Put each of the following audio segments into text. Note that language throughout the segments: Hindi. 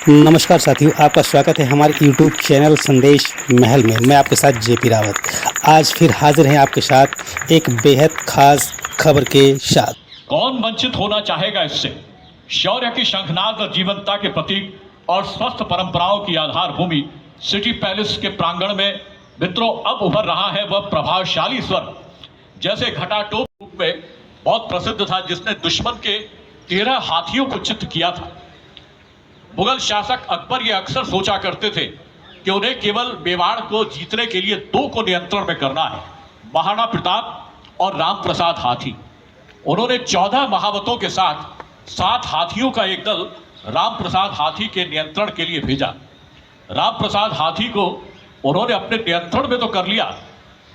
नमस्कार साथियों, आपका स्वागत है हमारे YouTube चैनल संदेश महल में। मैं आपके साथ जेपी रावत। आज फिर हाजिर हैं आपके साथ एक बेहद खास खबर के साथ। कौन वंचित होना चाहेगा इससे? शौर्य की शंखनाद और जीवंतता के प्रतीक और स्वस्थ परंपराओं की आधारभूमि सिटी पैलेस के प्रांगण में मित्रों अब उभर रहा है वह प्रभावशाली स्वर, जैसे घटाटोप रूप में बहुत प्रसिद्ध था, जिसने दुश्मन के 13 हाथियों को चित्त किया था। मुगल शासक अकबर ये अक्सर सोचा करते थे कि उन्हें केवल मेवाड़ को जीतने के लिए 2 को नियंत्रण में करना है, महाराणा प्रताप और राम प्रसाद हाथी। उन्होंने 14 महावतों के साथ 7 हाथियों का एक दल राम प्रसाद हाथी के नियंत्रण के लिए भेजा। राम प्रसाद हाथी को उन्होंने अपने नियंत्रण में तो कर लिया।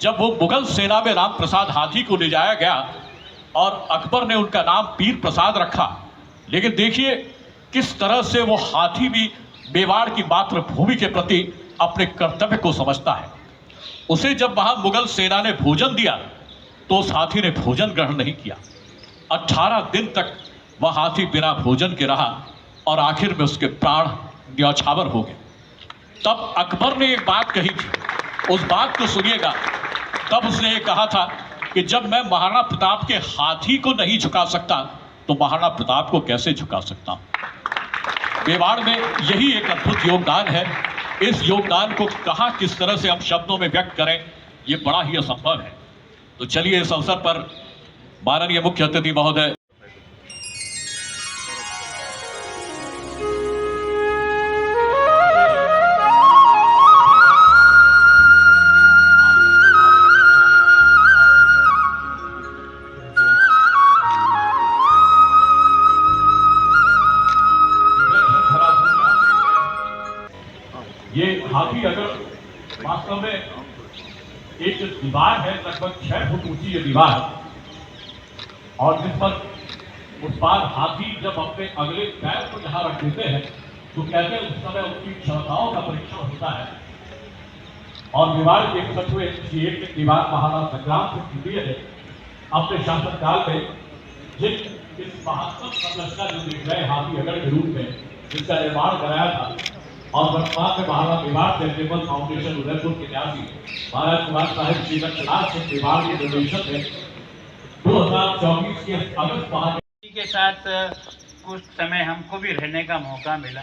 जब वो मुगल सेना में राम प्रसाद हाथी को ले जाया गया और अकबर ने उनका नाम पीर प्रसाद रखा, लेकिन देखिए किस तरह से वो हाथी भी मेवाड़ की मातृभूमि के प्रति अपने कर्तव्य को समझता है। उसे जब वहां मुगल सेना ने भोजन दिया तो उस हाथी ने भोजन ग्रहण नहीं किया। 18 दिन तक वह हाथी बिना भोजन के रहा और आखिर में उसके प्राण न्यौछावर हो गए। तब अकबर ने एक बात कही थी, उस बात को सुनिएगा। तब उसने ये कहा था कि जब मैं महाराणा प्रताप के हाथी को नहीं झुका सकता तो महाराणा प्रताप को कैसे झुका सकता हूं। मेवाड़ में यही एक अद्भुत योगदान है। इस योगदान को कहाँ किस तरह से हम शब्दों में व्यक्त करें, ये बड़ा ही असंभव है। तो चलिए इस अवसर पर माननीय मुख्य अतिथि महोदय ये हाथी अगर वास्तव में एक दीवार है, लगभग 6 फुट ऊंची ये दीवार, और जिस पर उस बार हाथी जब अपने अगले पैर को जहां रख देते हैं तो कहते हैं उस समय उनकी क्षमताओं का परीक्षण होता है। और दीवार के सचवे एक दीवार महाराणा संग्राम से जुड़ी है। अपने शासनकाल में जिन इस महात्मा संरचना जो देख रहे हाथी अगड़ के रूप में जिसका निर्माण कराया था, और वर्तमान में महाराणा मेवाड़ चैरिटेबल फाउंडेशन उदयपुर के न्यासी महाराज कुमार साहिब श्रीनाथ सिंह मेवाड़ के निर्देशन में 2024 के अगस्त माह के साथ कुछ समय हमको भी रहने का मौका मिला।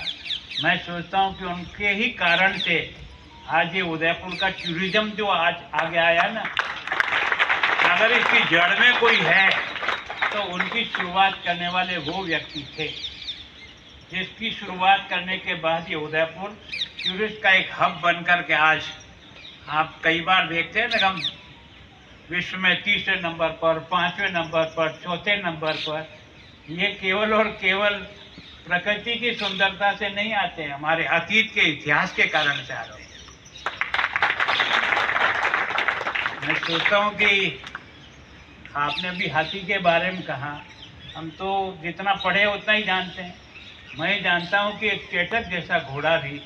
मैं सोचता हूँ कि उनके ही कारण से आज ये उदयपुर का टूरिज्म जो आज आगे आया ना, अगर इसकी जड़ में कोई है तो उनकी शुरुआत करने वाले वो व्यक्ति थे, जिसकी शुरुआत करने के बाद ये उदयपुर टूरिस्ट का एक हब बनकर के आज आप कई बार देखते हैं ना, हम विश्व में 3रे नंबर पर, 5वें नंबर पर, 4थे नंबर पर, ये केवल और केवल प्रकृति की सुंदरता से नहीं आते हैं, हमारे अतीत के इतिहास के कारण से आते हैं। मैं सोचता हूँ कि आपने भी हाथी के बारे में कहा, हम तो जितना पढ़े उतना ही जानते हैं। मैं जानता हूं कि एक चेतक जैसा घोड़ा भी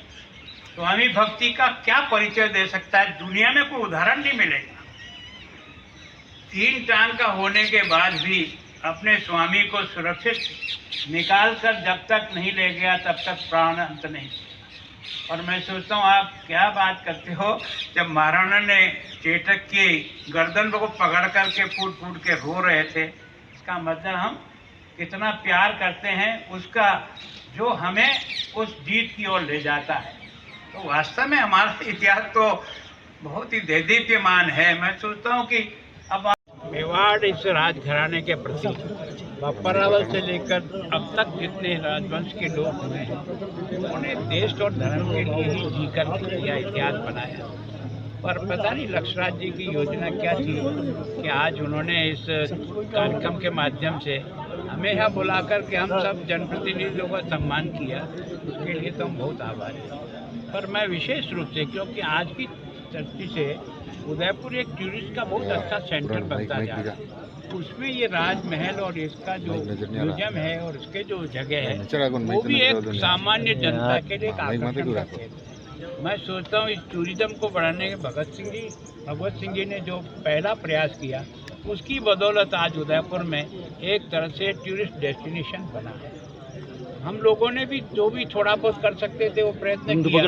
स्वामी भक्ति का क्या परिचय दे सकता है, दुनिया में कोई उदाहरण नहीं मिलेगा। 3 टांग का होने के बाद भी अपने स्वामी को सुरक्षित निकाल कर जब तक नहीं ले गया तब तक प्राण अंत नहीं। और मैं सोचता हूँ आप क्या बात करते हो, जब महाराणा ने चेतक की गर्दन को पकड़ करके फूट फूट के रो रहे थे, इसका मतलब हम कितना प्यार करते हैं उसका, जो हमें उस जीत की ओर ले जाता है। तो वास्तव में हमारा इतिहास तो बहुत ही देदीप्यमान है। मैं सोचता हूँ कि अब मेवाड़ इस राजघराने के प्रति बप्परावल से लेकर अब तक जितने राजवंश के लोग हुए हैं, उन्होंने देश और धर्म के लिए ही जीकर यह इतिहास बनाया। पर पता नहीं लक्ष्मण जी की योजना क्या थी कि आज उन्होंने इस कार्यक्रम के माध्यम से हमें यहाँ बुलाकर के हम सब जनप्रतिनिधियों का सम्मान किया, उसके लिए तो हम बहुत आभारी हैं। पर मैं विशेष रूप से, क्योंकि आज की दृष्टि से उदयपुर एक टूरिस्ट का बहुत अच्छा सेंटर बनता जा रहा है, उसमें ये राजमहल और इसका जो म्यूजियम है और इसके जो जगह है वो भी एक सामान्य जनता के लिए एक आकर्षण है। मैं सोचता हूँ इस टूरिज्म को बढ़ाने के भगवत सिंह जी ने जो पहला प्रयास किया, उसकी बदौलत आज उदयपुर में एक तरह से टूरिस्ट डेस्टिनेशन बना है। हम लोगों ने भी जो भी थोड़ा बहुत कर सकते थे वो प्रयत्न किया,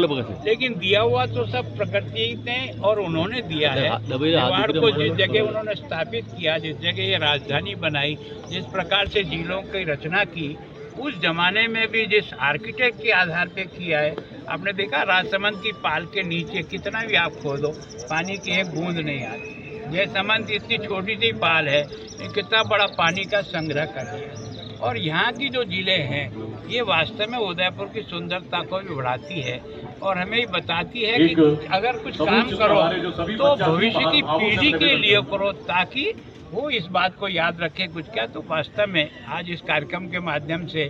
लेकिन दिया हुआ तो सब प्रकृति ने और उन्होंने दिया है। मेवाड़ को जिस जगह उन्होंने स्थापित किया, जिस जगह ये राजधानी बनाई, जिस प्रकार से झीलों की रचना की, उस जमाने में भी जिस आर्किटेक्ट के आधार पे किया है। आपने देखा राजसमंद की पाल के नीचे कितना भी आप खोदो पानी की एक बूंद नहीं आती। जयसमंद इतनी छोटी सी पाल है, ये कितना बड़ा पानी का संग्रह कर दिया। और यहाँ की जो झीलें हैं ये वास्तव में उदयपुर की सुंदरता को भी बढ़ाती है और हमें ये बताती है कि अगर कुछ काम करो तो भविष्य की पीढ़ी के लिए करो, ताकि वो इस बात को याद रखे कुछ क्या। तो वास्तव में आज इस कार्यक्रम के माध्यम से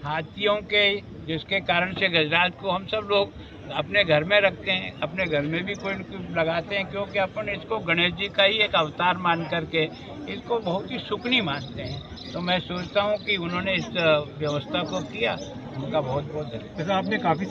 हाथियों के जिसके कारण से गजराज को हम सब लोग अपने घर में रखते हैं, अपने घर में भी कोई न कोई लगाते हैं, क्योंकि अपन इसको गणेश जी का ही एक अवतार मान करके इसको बहुत ही सुकनी मानते हैं। तो मैं सोचता हूँ कि उन्होंने इस व्यवस्था को किया, उनका बहुत बहुत धन्यवाद। आपने काफ़ी